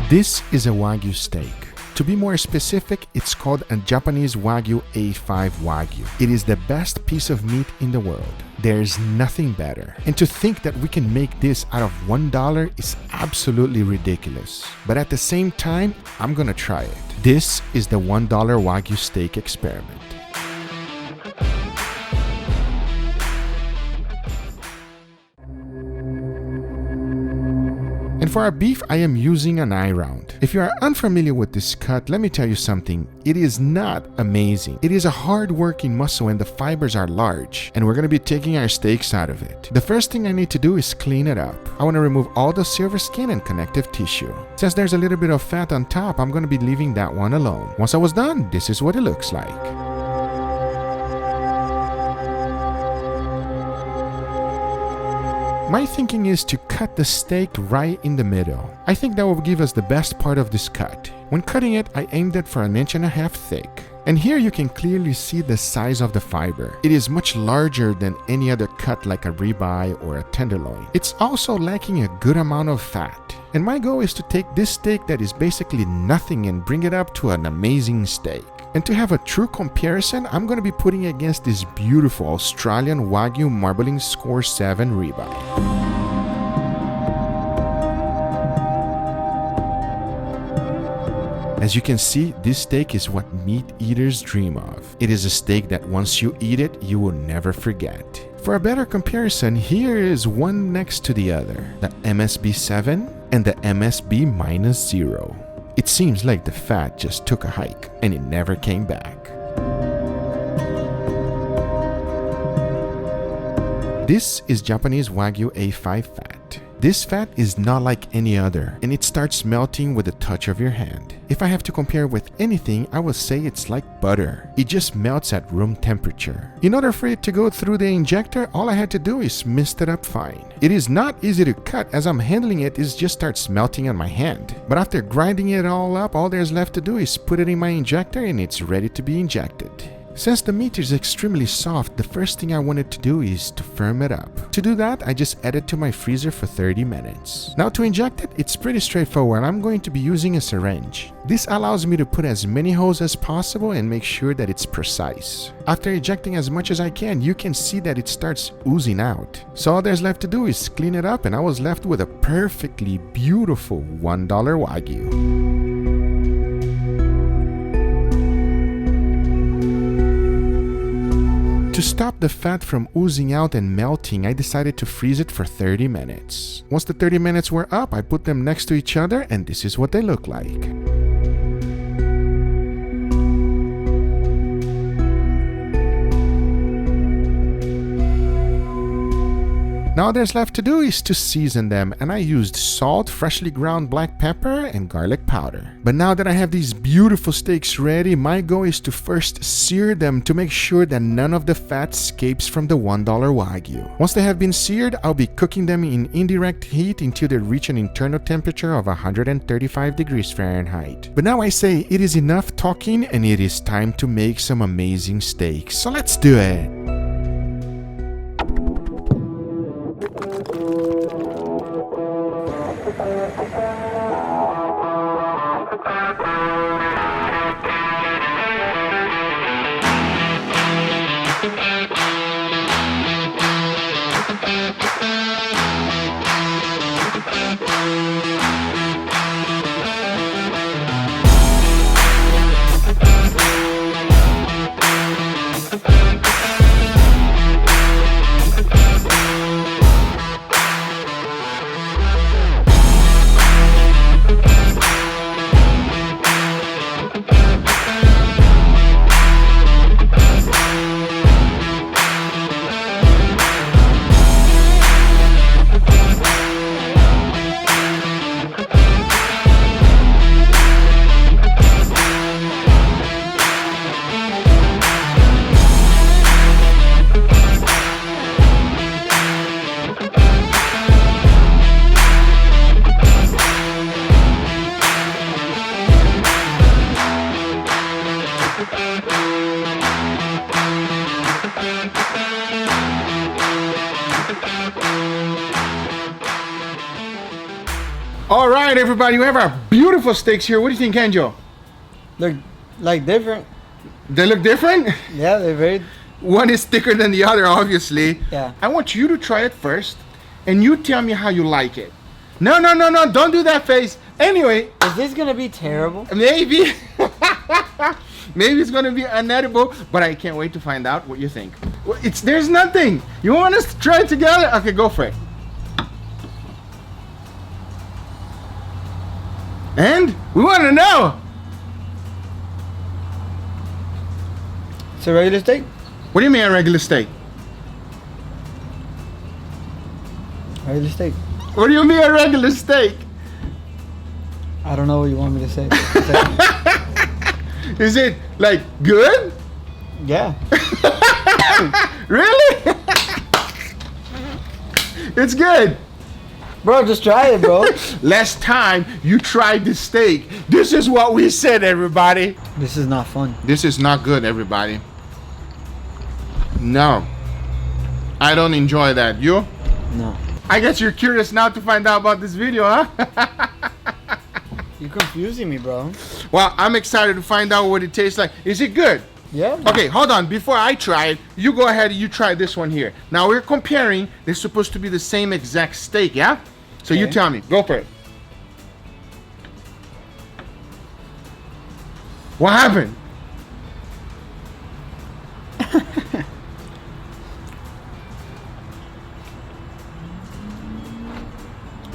This is a Wagyu steak. To be more specific, it's called a Japanese Wagyu A5 Wagyu. It is the best piece of meat in the world. There's nothing better. And to think that we can make this out of $1 is absolutely ridiculous. But at the same time, I'm gonna try it. This is the $1 Wagyu steak experiment. And for our beef, I am using an eye round. If you are unfamiliar with this cut, let me tell you something. It is not amazing. It is a hard-working muscle and the fibers are large. And we're going to be taking our steaks out of it. The first thing I need to do is clean it up. I want to remove all the silver skin and connective tissue. Since there's a little bit of fat on top, I'm going to be leaving that one alone. Once I was done, this is what it looks like. My thinking is to cut the steak right in the middle. I think that will give us the best part of this cut. When cutting it, I aimed it for 1.5 inches thick. And here you can clearly see the size of the fiber. It is much larger than any other cut like a ribeye or a tenderloin. It's also lacking a good amount of fat. And my goal is to take this steak that is basically nothing and bring it up to an amazing steak. And to have a true comparison, I'm going to be putting it against this beautiful Australian Wagyu Marbling Score 7 ribeye. As you can see, this steak is what meat eaters dream of. It is a steak that once you eat it, you will never forget. For a better comparison, here is one next to the other, the MSB 7 and the MSB -0. It seems like the fat just took a hike and it never came back. This is Japanese Wagyu A5 fat. This fat is not like any other, and it starts melting with the touch of your hand. If I have to compare with anything, I would say it's like butter. It just melts at room temperature. In order for it to go through the injector, all I had to do is mist it up fine. It is not easy to cut. As I'm handling it, it just starts melting on my hand. But after grinding it all up, all there's left to do is put it in my injector and it's ready to be injected. Since the meat is extremely soft, the first thing I wanted to do is to firm it up. To do that, I just add it to my freezer for 30 minutes. Now to inject it, it's pretty straightforward. I'm going to be using a syringe. This allows me to put as many holes as possible and make sure that it's precise. After ejecting as much as I can, you can see that it starts oozing out. So all there's left to do is clean it up and I was left with a perfectly beautiful $1 Wagyu. To stop the fat from oozing out and melting, I decided to freeze it for 30 minutes. Once the 30 minutes were up, I put them next to each other and this is what they look like. Now all there's left to do is to season them, and I used salt, freshly ground black pepper, and garlic powder. But now that I have these beautiful steaks ready, my goal is to first sear them to make sure that none of the fat escapes from the $1 Wagyu. Once they have been seared, I'll be cooking them in indirect heat until they reach an internal temperature of 135 degrees Fahrenheit. But now I say it is enough talking and it is time to make some amazing steaks. So let's do it! All right, everybody, we have our beautiful steaks here. What do you think, Kenjo? Look like different. They look different? Yeah, they're very... One is thicker than the other, obviously. Yeah. I want you to try it first, and you tell me how you like it. No, don't do that face. Anyway. Is this gonna be terrible? Maybe. Maybe it's gonna be unedible, but I can't wait to find out what you think. Well, there's nothing. You want us to try it together? Okay, go for it. And we want to know. It's a regular steak? What do you mean a regular steak? Regular steak. What do you mean a regular steak? I don't know what you want me to say. Is it like good? Yeah. Really? It's good. Bro, just try it, bro. Last time you tried the steak, this is what we said, everybody. This is not fun. This is not good, everybody. No. I don't enjoy that. You? No. I guess you're curious now to find out about this video, huh? You're confusing me, bro. Well, I'm excited to find out what it tastes like. Is it good? Yeah. Okay, hold on. Before I try it, you go ahead and you try this one here. Now we're comparing. They're supposed to be the same exact steak, yeah? So you tell me. Go for it. What happened?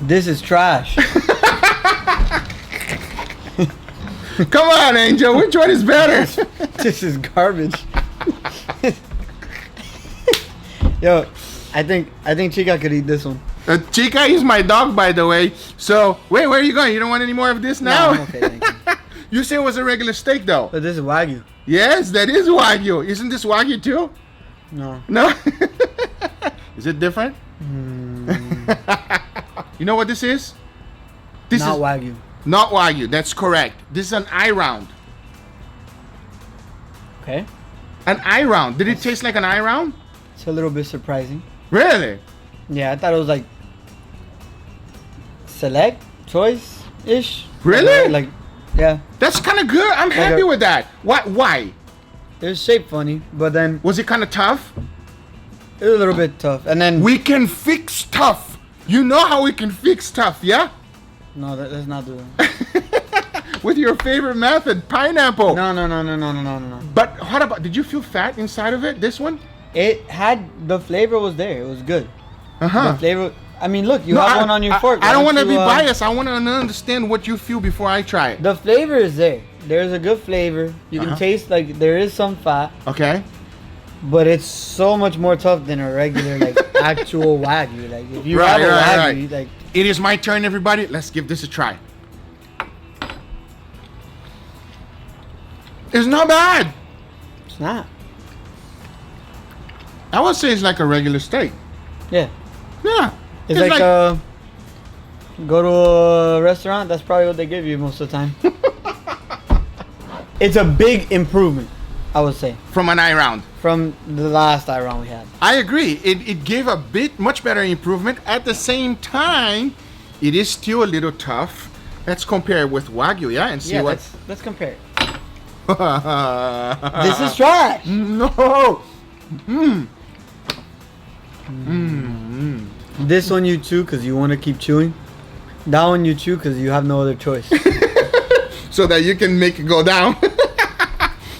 This is trash. Come on, Angel. Which one is better? This is garbage. Yo, I think Chica could eat this one. Chica is my dog, by the way. So, wait, where are you going? You don't want any more of this now? No, I'm okay, thank you. You said it was a regular steak, though. But this is Wagyu. Yes, that is Wagyu. Isn't this Wagyu, too? No. No? Is it different? You know what this is? This Not is Wagyu. not Wagyu. That's correct. This is an eye round. Okay. An eye round. Did it taste like an eye round? It's a little bit surprising. Really? Yeah, I thought it was like select choice-ish. Really? Like, yeah. That's kind of good. I'm happy with that. Why? It was shaped funny, but then Was it kind of tough? it was a little bit tough. And then We can fix tough. You know how we can fix tough, yeah? no, let's not do that. With your favorite method, pineapple. No. But what about, did you feel fat inside of it, this one? It had the flavor was there. It was good. Uh-huh. The flavor. I mean, look, you No, have one on your fork. I don't want to be you, biased. I want to understand what you feel before I try it. The flavor is there. There's a good flavor. You can taste like there is some fat, Okay. but it's so much more tough than a regular like actual Wagyu. Like if you Right, have a right, Wagyu, like It is my turn, everybody. Let's give this a try. It's not bad. it's not. I would say it's like a regular steak. Yeah. Yeah. It's like go to a restaurant. That's probably what they give you most of the time. It's a big improvement, I would say, from an eye round. from the last eye round we had. I agree. It gave a bit much better improvement. At the same time, it is still a little tough. Let's compare it with Wagyu, yeah, and see Yeah, what. let's compare it. This is trash. No. This one you chew because you want to keep chewing. That one you chew because you have no other choice. So that you can make it go down.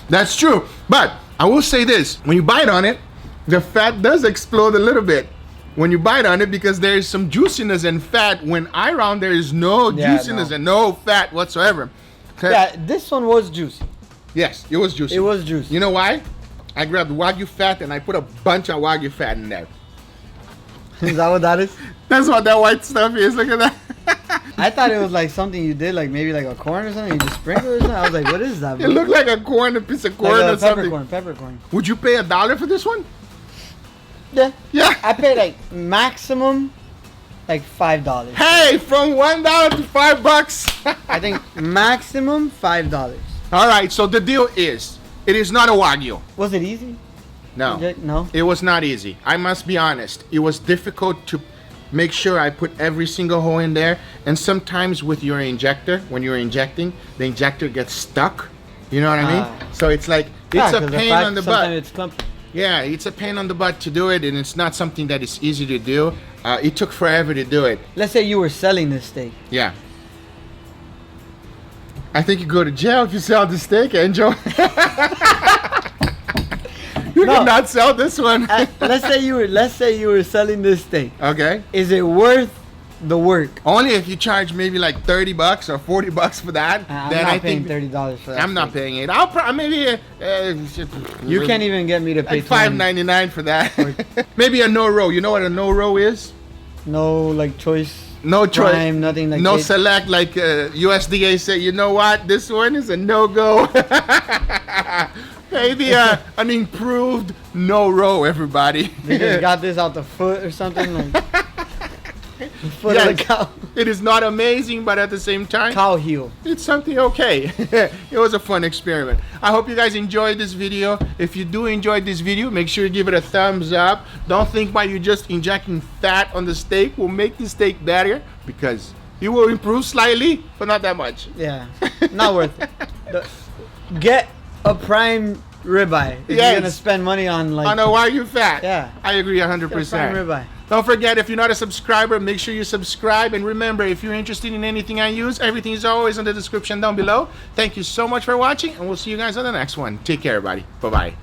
That's true. But I will say this. When you bite on it, the fat does explode a little bit. When you bite on it, because there is some juiciness and fat. When I round, there is no juiciness and no fat whatsoever. Okay? Yeah, this one was juicy. Yes, it was juicy. It was juicy. You know why? I grabbed Wagyu fat and I put a bunch of Wagyu fat in there. Is that what that is? That's what that white stuff is. Look at that. I thought it was like something you did, like maybe like a corn or something. You just sprinkle or something. I was like, what is that, bro? It looked like a corn, a piece of corn Like or something. peppercorn. Would you pay $1 for this one? Yeah. Yeah. I paid like maximum like $5. Hey, from $1 to $5. I think maximum $5. All right, so the deal is, it is not a Wagyu. Was it easy? No. No. It was not easy. I must be honest. It was difficult make sure I put every single hole in there. And sometimes with your injector, when you're injecting, the injector gets stuck. You know what I mean? So it's like, it's a pain on the butt. It's clumpy. Yeah, it's a pain on the butt to do it, and it's not something that is easy to do. It took forever to do it. Let's say you were selling this steak. Yeah. I think you go to jail if you sell the steak, Angel. You cannot sell this one. Let's say you were selling this steak. Okay. Is it worth the work? Only if you charge maybe like $30 or $40 for that. Then I think $30 for that. I'm not paying it. I'll maybe. You can't even get me to pay like $5.99 for that. Maybe a no row. You know what a no row is? No like choice. No choice. Prime, nothing like no that. Select. Like USDA say, you know what? This one is a no go. Maybe an improved no row, everybody. They just got this out the foot or something like. Foot of the cow. It is not amazing, but at the same time, cow heel. It's something okay. It was a fun experiment. I hope you guys enjoyed this video. If you do enjoy this video, make sure you give it a thumbs up. Don't think by you just injecting fat on the steak will make the steak better, because it will improve slightly, but not that much. Yeah, not worth it. Get a prime ribeye if you're gonna spend money on like. On a Wagyu fat. Yeah, I agree 100%. Prime ribeye. Don't forget, if you're not a subscriber, make sure you subscribe. And remember, if you're interested in anything I use, everything is always in the description down below. Thank you so much for watching, and we'll see you guys on the next one. Take care, everybody. Bye-bye.